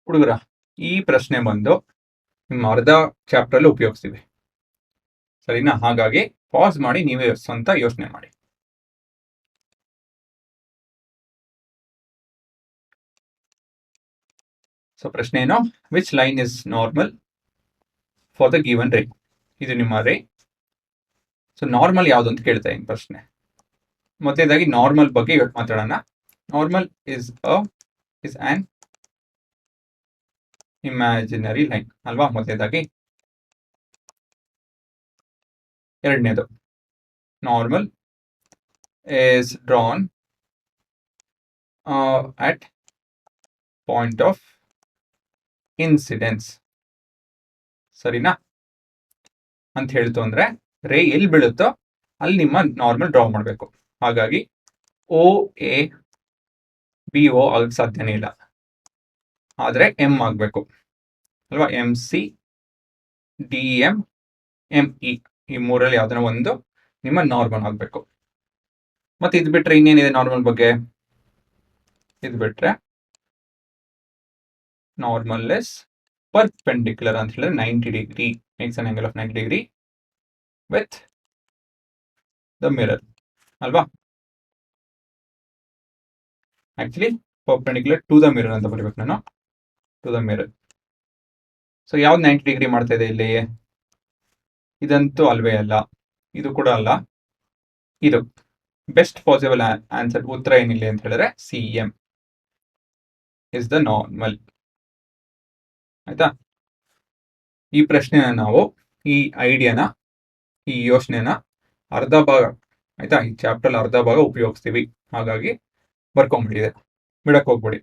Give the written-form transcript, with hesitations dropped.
ಹುಡುಗರ ಈ ಪ್ರಶ್ನೆ ಬಂದು ನಿಮ್ಮ ಅರ್ಧ ಚಾಪ್ಟರ್ ಅಲ್ಲಿ ಉಪಯೋಗಿಸ್ತೀವಿ, ಸರಿನಾ? ಹಾಗಾಗಿ ಪಾಸ್ ಮಾಡಿ ನೀವೇ ಸ್ವಂತ ಯೋಚನೆ ಮಾಡಿ. ಸೊ ಪ್ರಶ್ನೆ ಏನು? Which line is normal for the given ರೇ? ಇದು ನಿಮ್ಮ ರೇ. ಸೊ ನಾರ್ಮಲ್ ಯಾವುದು ಅಂತ ಕೇಳ್ತಾ ಇದ್ದೀನಿ ಪ್ರಶ್ನೆ. ಮೊದಲನೇದಾಗಿ ನಾರ್ಮಲ್ ಬಗ್ಗೆ ಇವತ್ತು ಮಾತಾಡೋಣ. Normal is on imaginary line ಅಲ್ವಾ ಮೊದಲನೇದಾಗಿ. ಎರಡನೇದು, normal is drawn at point of incidence. ಸರಿನಾ ಅಂತ ಹೇಳ್ತು ಅಂದ್ರೆ ರೇ ಎಲ್ಲಿ ಬೀಳುತ್ತೋ ಅಲ್ಲಿ ನಿಮ್ಮ ನಾರ್ಮಲ್ ಡ್ರಾ ಮಾಡಬೇಕು. ಹಾಗಾಗಿ ಓ ಎ ಬಿ ಓ ಆಗಕ್ಕೆ ಸಾಧ್ಯನೇ ಇಲ್ಲ, ಆದರೆ ಎಂ ಆಗಬೇಕು ಅಲ್ವಾ. M C D M M E ಈ ಮೂರಲ್ಲಿ ಯಾವ್ದಾರ ಒಂದು ನಿಮ್ಮ ನಾರ್ಮಲ್ ಆಗಬೇಕು. ಮತ್ತೆ ಇದು ಬಿಟ್ರೆ ಇನ್ನೇನಿದೆ ನಾರ್ಮಲ್ ಬಗ್ಗೆ? ಇದು ಬಿಟ್ರೆ ನಾರ್ಮಲ್ ಇಸ್ ಪರ್ಪೆಂಡಿಕ್ಯುಲರ್ ಅಂತ ಹೇಳಿದ್ರೆ 90 degree, makes an angle of 90 degree with the mirror ಅಲ್ವಾ. Actually perpendicular to the mirror ಅಂತ ಬರೀಬೇಕು ನಾನು, ಟು ದ ಮಿರರ್. ಸೊ ಯಾವ್ದು 90 ಡಿಗ್ರಿ ಮಾಡ್ತಾ ಇದೆ ಇಲ್ಲಿ? ಇದಂತೂ ಅಲ್ವೇ ಅಲ್ಲ, ಇದು ಕೂಡ ಅಲ್ಲ. ಇದು ಬೆಸ್ಟ್ ಪಾಸಿಬಲ್ ಆನ್ಸರ್, ಉತ್ತರ ಏನಿಲ್ಲ ಅಂತ ಹೇಳಿದ್ರೆ C M is the normal. ಆಯ್ತಾ? ಈ ಪ್ರಶ್ನೆನ ನಾವು, ಈ ಐಡಿಯಾನ, ಈ ಯೋಚನೆನ ಅರ್ಧ ಭಾಗ, ಆಯ್ತಾ, ಈ ಚಾಪ್ಟರ್ ಅರ್ಧ ಭಾಗ ಉಪಯೋಗಿಸ್ತೀವಿ. ಹಾಗಾಗಿ ಬರ್ಕೊಂಡ್ಬಿಟ್ಟಿದೆ, ಬಿಡಕ್ ಹೋಗ್ಬೇಡಿ.